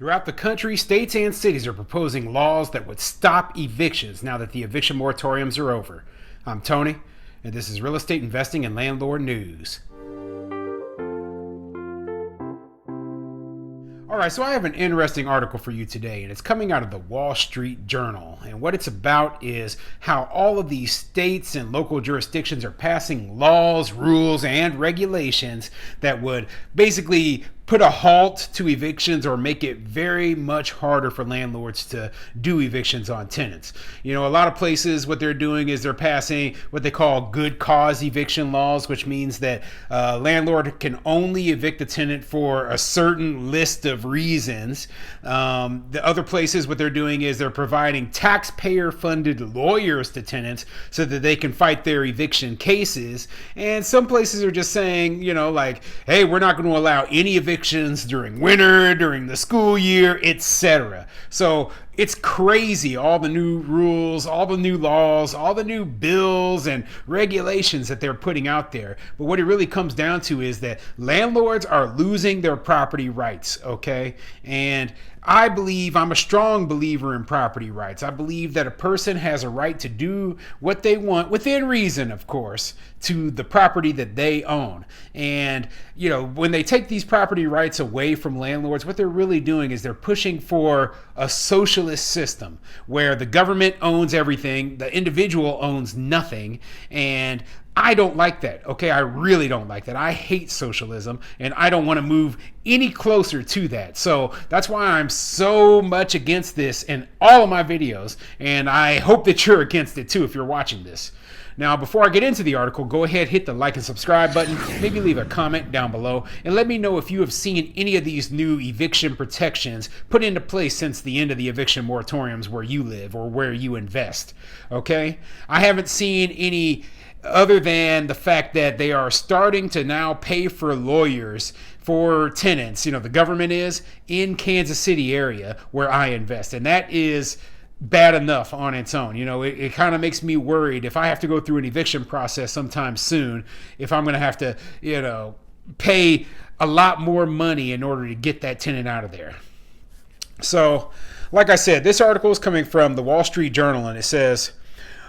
Throughout the country, states and cities are proposing laws that would stop evictions now that the eviction moratoriums are over. I'm Tony, and this is Real Estate Investing and Landlord News. All right, so I have an interesting article for you today, and it's coming out of the Wall Street Journal. And what it's about is how all of these states and local jurisdictions are passing laws, rules, and regulations that would basically put a halt to evictions or make it very much harder for landlords to do evictions on tenants. You know, a lot of places, what they're doing is they're passing what they call good cause eviction laws, which means that a landlord can only evict a tenant for a certain list of reasons. The other places, what they're doing is they're providing taxpayer-funded lawyers to tenants so that they can fight their eviction cases. And some places are just saying, you know, like, hey, we're not going to allow any evictions during winter, during the school year, etc. So it's crazy, all the new rules, all the new laws, all the new bills and regulations that they're putting out there. But what it really comes down to is that landlords are losing their property rights, okay? And I'm a strong believer in property rights. I believe that a person has a right to do what they want, within reason, of course, to the property that they own. And, you know, when they take these property rights away from landlords, what they're really doing is they're pushing for a socialist system where the government owns everything, the individual owns nothing, and I don't like that, okay? I really don't like that. I hate socialism, and I don't want to move any closer to that. So that's why I'm so much against this in all of my videos, and I hope that you're against it too if you're watching this. Now, before I get into the article, go ahead, hit the like and subscribe button, maybe leave a comment down below, and let me know if you have seen any of these new eviction protections put into place since the end of the eviction moratoriums where you live or where you invest, okay? I haven't seen any other than the fact that they are starting to now pay for lawyers for tenants. You know, the government is in Kansas City area where I invest, and that is bad enough on its own. You know, it kind of makes me worried if I have to go through an eviction process sometime soon, if I'm going to have to, you know, pay a lot more money in order to get that tenant out of there. So, like I said, this article is coming from the Wall Street Journal, and it says,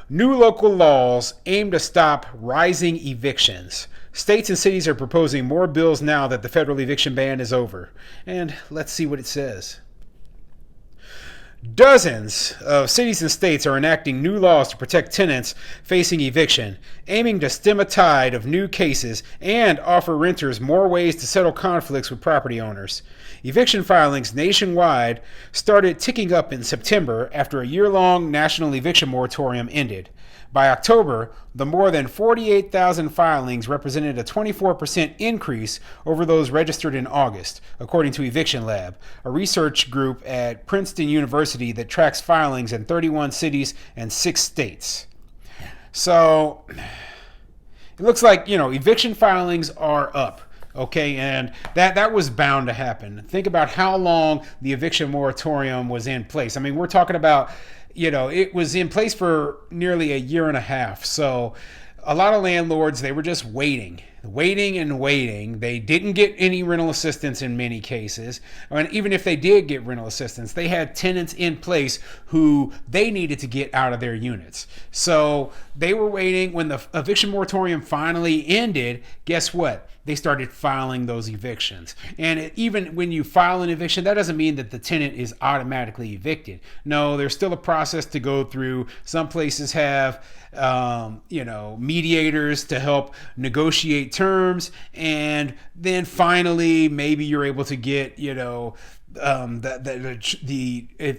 new local laws aim to stop rising evictions. States and cities are proposing more bills now that the federal eviction ban is over. And let's see what it says. Dozens of cities and states are enacting new laws to protect tenants facing eviction, aiming to stem a tide of new cases and offer renters more ways to settle conflicts with property owners. Eviction filings nationwide started ticking up in September after a year-long national eviction moratorium ended. By October, the more than 48,000 filings represented a 24% increase over those registered in August, according to Eviction Lab, a research group at Princeton University that tracks filings in 31 cities and 6 states. So it looks like, you know, eviction filings are up. Okay, and that was bound to happen. Think about how long the eviction moratorium was in place. I mean, we're talking about, you know, it was in place for nearly a year and a half. So a lot of landlords, they were just waiting. They didn't get any rental assistance in many cases. And even if they did get rental assistance, they had tenants in place who they needed to get out of their units. So they were waiting. When the eviction moratorium finally ended, guess what? They started filing those evictions. And even when you file an eviction, that doesn't mean that the tenant is automatically evicted. No, there's still a process to go through. Some places have mediators to help negotiate terms, and then finally maybe you're able to get the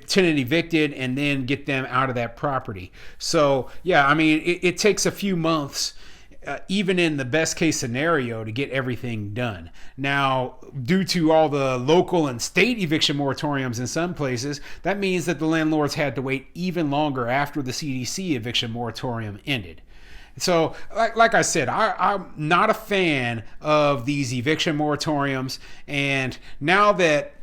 tenant evicted and then get them out of that property. So yeah, I mean, it takes a few months, even in the best case scenario, to get everything done. Now, due to all the local and state eviction moratoriums in some places, that means that the landlords had to wait even longer after the CDC eviction moratorium ended. So, like I said, I'm not a fan of these eviction moratoriums, and now that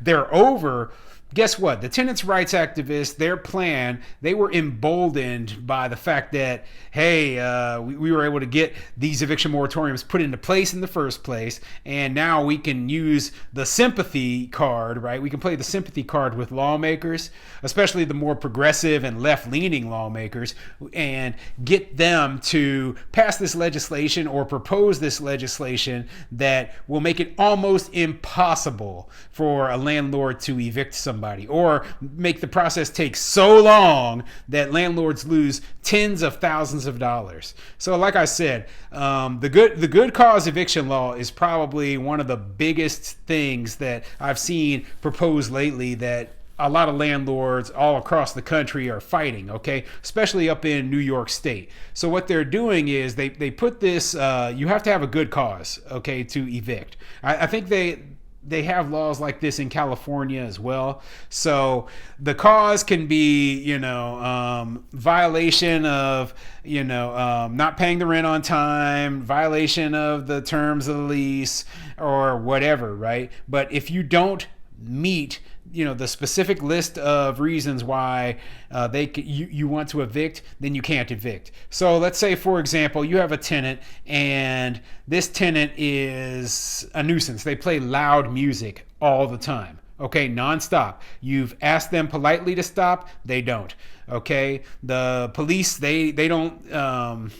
they're over, guess what? The tenants' rights activists, their plan, they were emboldened by the fact that, hey, we were able to get these eviction moratoriums put into place in the first place, and now we can use the sympathy card, right? We can play the sympathy card with lawmakers, especially the more progressive and left-leaning lawmakers, and get them to pass this legislation or propose this legislation that will make it almost impossible for a landlord to evict somebody, or make the process take so long that landlords lose tens of thousands of dollars. So like I said, the good cause eviction law is probably one of the biggest things that I've seen proposed lately that a lot of landlords all across the country are fighting, okay, especially up in New York State. So what they're doing is they put this, you have to have a good cause, okay, to evict. I think they have laws like this in California as well. So the cause can be, violation of, not paying the rent on time, violation of the terms of the lease, or whatever, right? But if you don't meet the specific list of reasons why you want to evict, then you can't evict. So let's say, for example, you have a tenant and this tenant is a nuisance. They play loud music all the time. Okay, nonstop. You've asked them politely to stop, they don't. Okay, the police they can't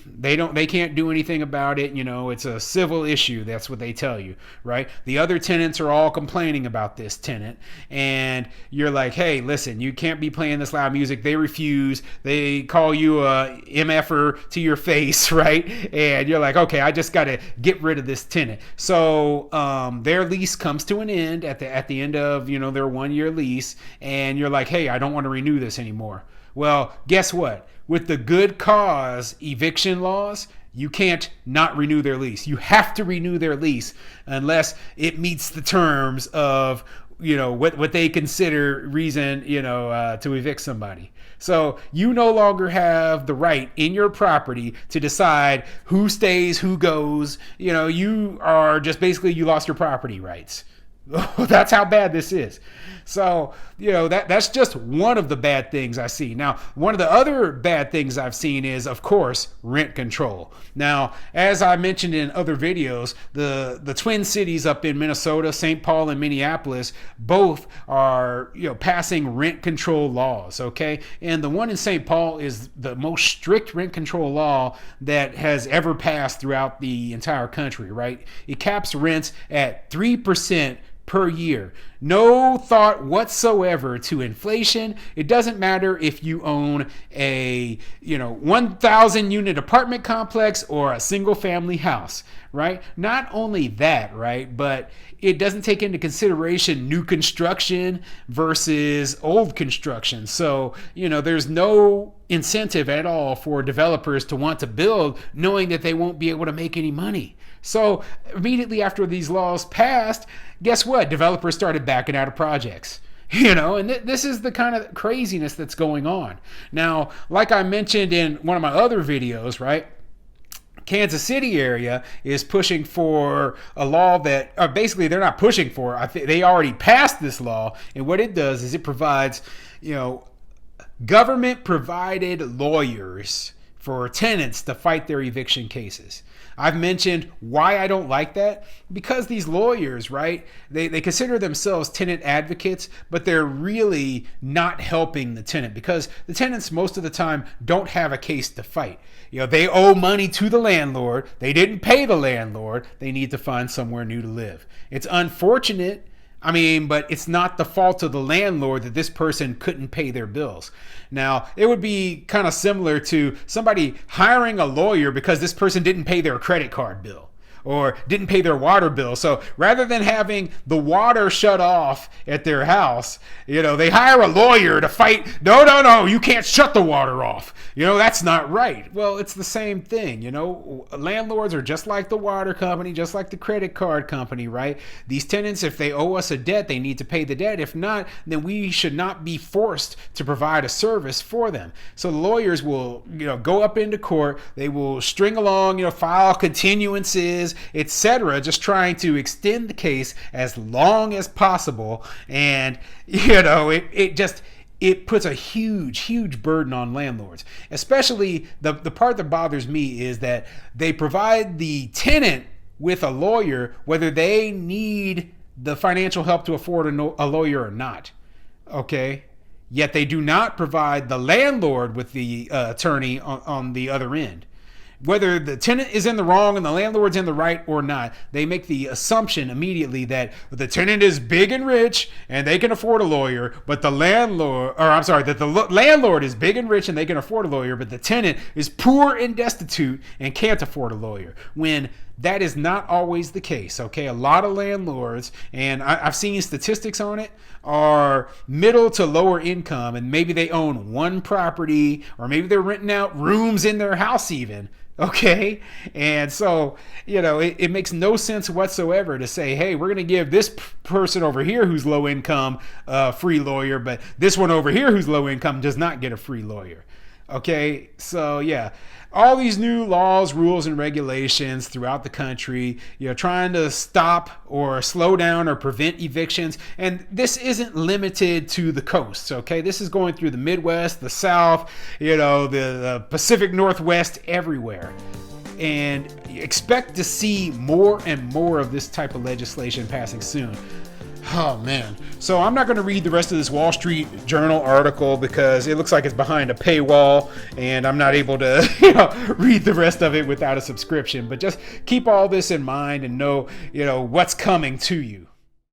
do anything about it. It's a civil issue. That's what they tell you, right? The other tenants are all complaining about this tenant, and you're like, hey, listen, you can't be playing this loud music. They refuse. They call you a MFer to your face, right? And you're like, okay, I just got to get rid of this tenant. So their lease comes to an end at the end of their 1 year lease, and you're like, hey, I don't want to renew this anymore. Well, guess what? With the good cause eviction laws, you can't not renew their lease. You have to renew their lease unless it meets the terms of what they consider reason to evict somebody. So you no longer have the right in your property to decide who stays, who goes. You are just basically, you lost your property rights. That's how bad this is. So, that's just one of the bad things I see. Now, one of the other bad things I've seen is, of course, rent control. Now, as I mentioned in other videos, the Twin Cities up in Minnesota, St. Paul and Minneapolis, both are, passing rent control laws, okay? And the one in St. Paul is the most strict rent control law that has ever passed throughout the entire country, right? It caps rents at 3% per year. No thought whatsoever to inflation. It doesn't matter if you own a 1,000 unit apartment complex or a single family house, right? Not only that, right, but it doesn't take into consideration new construction versus old construction. So, there's no incentive at all for developers to want to build knowing that they won't be able to make any money. So immediately after these laws passed, guess what? Developers started backing out of projects. And this is the kind of craziness that's going on. Now, like I mentioned in one of my other videos, right? Kansas City area is pushing for a law that, basically they're not pushing for, they already passed this law. And what it does is it provides, government provided lawyers for tenants to fight their eviction cases. I've mentioned why I don't like that, because these lawyers, right, they consider themselves tenant advocates, but they're really not helping the tenant, because the tenants most of the time don't have a case to fight. They owe money to the landlord. They didn't pay the landlord. They need to find somewhere new to live. It's unfortunate. But it's not the fault of the landlord that this person couldn't pay their bills. Now, it would be kind of similar to somebody hiring a lawyer because this person didn't pay their credit card bill or didn't pay their water bill. So rather than having the water shut off at their house, they hire a lawyer to fight. No, you can't shut the water off. That's not right. Well, it's the same thing. Landlords are just like the water company, just like the credit card company, right? These tenants, if they owe us a debt, they need to pay the debt. If not, then we should not be forced to provide a service for them. So the lawyers will, go up into court. They will string along, file continuances, judges, etc., just trying to extend the case as long as possible. And, it puts a huge burden on landlords. Especially the part that bothers me is that they provide the tenant with a lawyer, whether they need the financial help to afford a lawyer or not. Okay? Yet they do not provide the landlord with the attorney on the other end. Whether the tenant is in the wrong and the landlord's in the right or not, they make the assumption immediately that the tenant is big and rich and they can afford a lawyer, but the landlord is big and rich and they can afford a lawyer, but the tenant is poor and destitute and can't afford a lawyer. When that is not always the case, okay? A lot of landlords, and I've seen statistics on it, are middle to lower income, and maybe they own one property, or maybe they're renting out rooms in their house even, okay? And so, it makes no sense whatsoever to say, hey, we're going to give this person over here who's low income a free lawyer, but this one over here who's low income does not get a free lawyer. Okay, so yeah, all these new laws, rules, and regulations throughout the country, trying to stop or slow down or prevent evictions. And this isn't limited to the coasts, okay? This is going through the Midwest, the South, the Pacific Northwest, everywhere. And expect to see more and more of this type of legislation passing soon. Oh man. So I'm not going to read the rest of this Wall Street Journal article because it looks like it's behind a paywall and I'm not able to read the rest of it without a subscription. But just keep all this in mind and know what's coming to you.